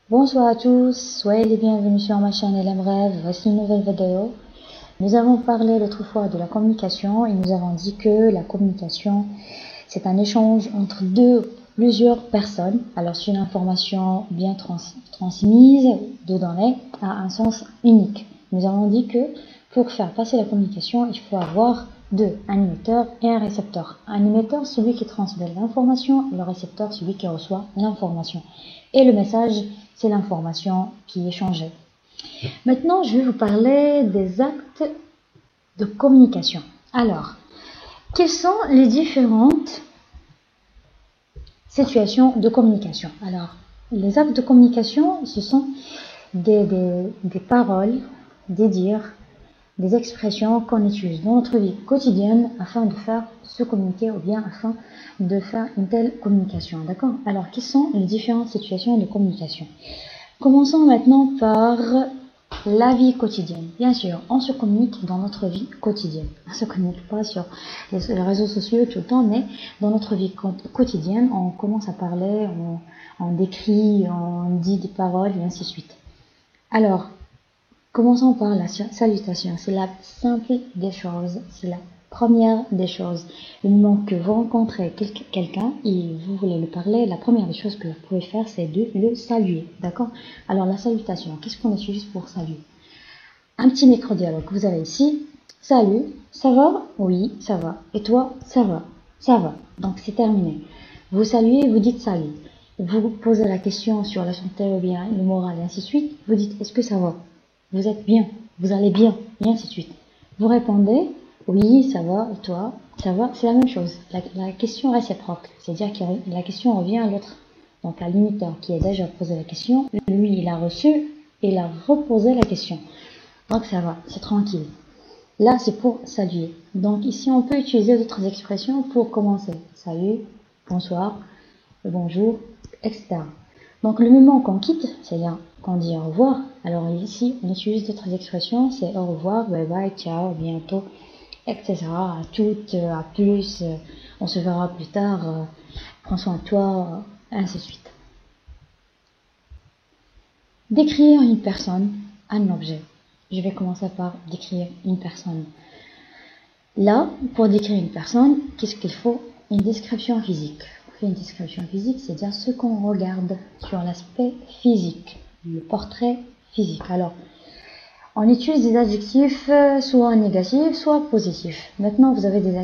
Bonsoir à tous, soyez les bienvenus sur ma chaîne LM Rêve. Voici une nouvelle vidéo. Nous avons parlé l'autre fois de la communication et nous avons dit que la communication, c'est un échange entre plusieurs personnes. Alors, c'est une information bien transmise de données à un sens unique. Nous avons dit que pour faire passer la communication, il faut avoir un émetteur et un récepteur. Un émetteur, celui qui transmet l'information, et le récepteur, celui qui reçoit l'information. Et le message, c'est l'information qui est échangée. Maintenant, je vais vous parler des actes de communication. Alors, quelles sont les différentes situations de communication? Alors, les actes de communication, ce sont des paroles, des dires, des expressions qu'on utilise dans notre vie quotidienne afin de faire se communiquer ou bien afin de faire une telle communication. D'accord? Alors, quelles sont les différentes situations de communication? Commençons maintenant par la vie quotidienne. Bien sûr, on se communique dans notre vie quotidienne. On ne se communique pas sur les réseaux sociaux tout le temps, mais dans notre vie quotidienne, on commence à parler, on décrit, on dit des paroles et ainsi de suite. Alors, commençons par la salutation. C'est la simple des choses. C'est la première des choses. Le moment que vous rencontrez quelqu'un et vous voulez lui parler, la première des choses que vous pouvez faire, c'est de le saluer. D'accord? Alors, la salutation, qu'est-ce qu'on utilise pour saluer? Un petit micro-dialogue que vous avez ici. Salut, ça va? Oui, ça va. Et toi? Ça va? Ça va. Donc, c'est terminé. Vous saluez, vous dites salut. Vous posez la question sur la santé ou bien le moral et ainsi de suite. Vous dites, est-ce que ça va? Vous êtes bien? Vous allez bien? Et ainsi de suite. Vous répondez, oui, ça va. Et toi? Ça va? C'est la même chose. La question réciproque. C'est-à-dire que la question revient à l'autre. Donc, à l'imiteur qui a déjà posé la question, lui, il a reçu et il a reposé la question. Donc, ça va. C'est tranquille. Là, c'est pour saluer. Donc, ici, on peut utiliser d'autres expressions pour commencer. Salut, bonsoir, bonjour, etc. Donc, le moment qu'on quitte, c'est-à-dire qu'on dit au revoir, alors ici, on utilise d'autres expressions, c'est au revoir, bye bye, ciao, à bientôt, etc. À toutes, à plus, on se verra plus tard, prends soin de toi, ainsi de suite. Décrire une personne, un objet. Je vais commencer par décrire une personne. Là, pour décrire une personne, qu'est-ce qu'il faut? Une description physique. Une description physique, c'est-à-dire ce qu'on regarde sur l'aspect physique, le portrait physique. Alors, on utilise des adjectifs soit négatifs, soit positifs. Maintenant, vous avez des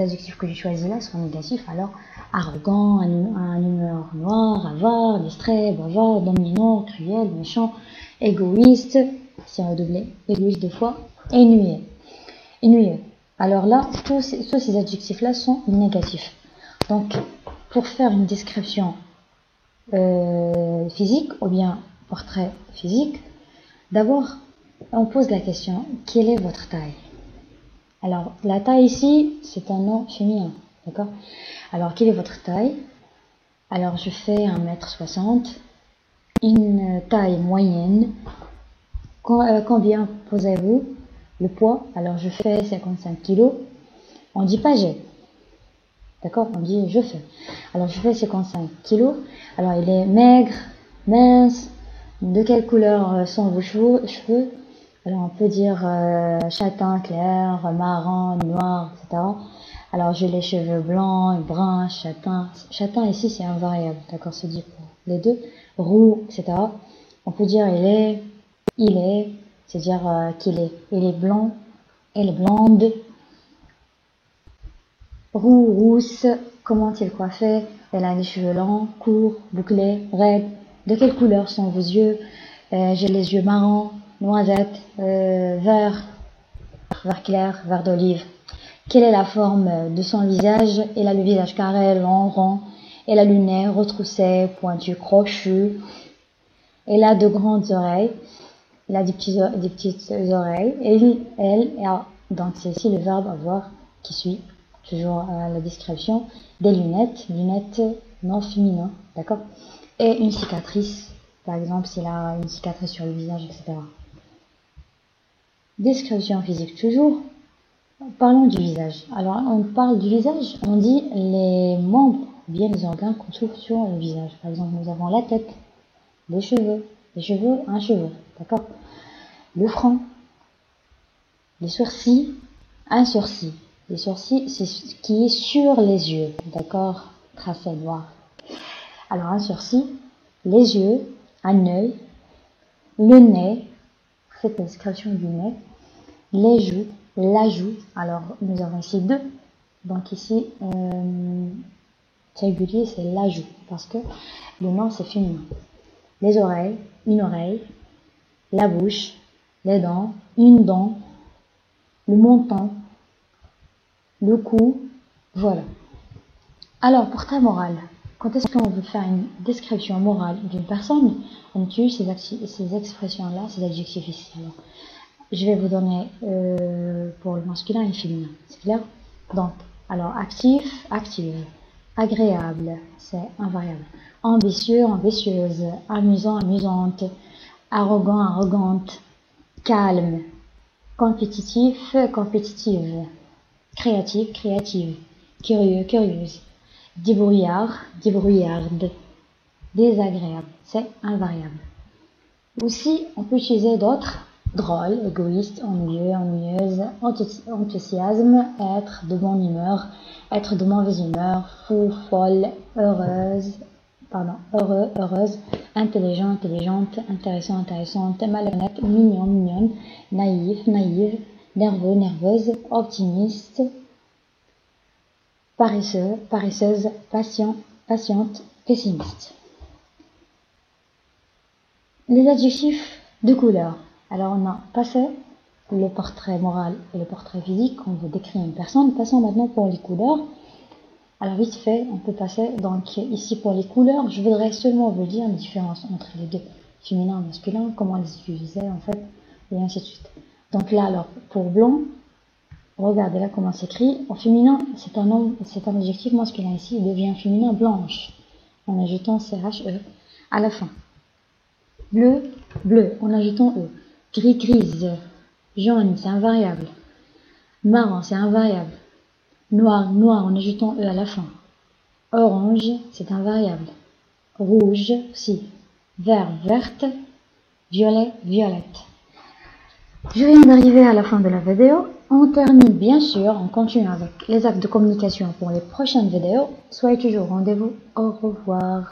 adjectifs que j'ai choisis là, sont négatifs. Alors, arrogant, un humeur noire, avare, distrait, bavard, dominant, cruel, méchant, égoïste, si on redoublé, égoïste deux fois, ennuyé. Alors là, tous ces adjectifs-là sont négatifs. Donc, pour faire une description physique ou bien portrait physique, d'abord, on pose la question, quelle est votre taille? Alors, la taille ici, c'est un nom féminin, d'accord? Alors, quelle est votre taille? Alors, je fais 1m60, une taille moyenne. Combien posez-vous? Le poids, alors je fais 55 kg. On dit pas j'ai. D'accord? On dit je fais. Alors je fais 55 kg. Alors il est maigre, mince. De quelle couleur sont vos cheveux? Alors on peut dire châtain clair, marron, noir, etc. Alors j'ai les cheveux blancs, bruns, châtain. Châtain ici c'est invariable. D'accord? Se dit pour les deux. Roux, etc. On peut dire il est, c'est-à-dire qu'il est. Il est blanc, elle est blonde. Roux, rousse, comment est-il coiffé? Elle a les cheveux longs, courts, bouclés, raides. De quelle couleur sont vos yeux? J'ai les yeux marrons, noisettes, vert clair, vert d'olive. Quelle est la forme de son visage? Elle a le visage carré, long, rond. Elle a le nez retroussé, pointu, crochu. Elle a de grandes oreilles. Elle a des petites oreilles. Donc c'est ici le verbe avoir qui suit toujours la description, des lunettes non féminin, d'accord? Et une cicatrice, par exemple s'il a une cicatrice sur le visage, etc. Description physique toujours. Parlons du visage. Alors on parle du visage, on dit les membres, bien les organes qu'on trouve sur le visage. Par exemple nous avons la tête, les cheveux, un cheveu, d'accord. Le front, les sourcils, un sourcil. Les sourcils, c'est ce qui est sur les yeux, d'accord, tracé noir. Alors un sourcil, les yeux, un œil, le nez, cette description du nez, les joues, la joue. Alors nous avons ici deux, donc ici singulier c'est la joue parce que le nom c'est féminin. Les oreilles, une oreille, la bouche, les dents, une dent, le menton, le cou, voilà. Alors pour ta morale, quand est-ce qu'on veut faire une description morale d'une personne, on utilise ces expressions-là, ces adjectifs ici. Alors, je vais vous donner pour le masculin et le féminin, c'est clair? Donc, alors actif, active, agréable, c'est invariable, ambitieux, ambitieuse, amusant, amusante, arrogant, arrogante, calme, compétitif, compétitive, créatif, créative, curieux, curieuse, débrouillard, débrouillarde, désagréable, c'est invariable. Aussi, on peut utiliser d'autres, drôle, égoïste, ennuyeux, ennuyeuse, enthousiasme, être de bonne humeur, être de mauvaise humeur, fou, folle, heureuse, heureux, heureuse, intelligent, intelligente, intéressant, intéressante, malhonnête, mignon, mignonne, naïf, naïve, nerveux, nerveuse, optimiste, paresseux, paresseuse, patient, patiente, pessimiste. Les adjectifs de couleur. Alors on a passé le portrait moral et le portrait physique, on veut décrire une personne. Passons maintenant pour les couleurs. Alors vite fait, on peut passer, donc ici pour les couleurs, je voudrais seulement vous dire la différence entre les deux, féminin et masculin, comment les utiliser en fait, et ainsi de suite. Donc là, alors pour blanc, regardez là comment c'est écrit. En féminin, c'est un adjectif masculin. Ici, il devient féminin blanche, en ajoutant CHE à la fin. Bleu, bleu, en ajoutant E. Gris, grise. Jaune, c'est invariable. Marron, c'est invariable. Noir, noir, en ajoutant E à la fin. Orange, c'est invariable. Rouge, si. Vert, verte. Violet, violette. Je viens d'arriver à la fin de la vidéo. On termine bien sûr, on continue avec les actes de communication pour les prochaines vidéos. Soyez toujours au rendez-vous. Au revoir.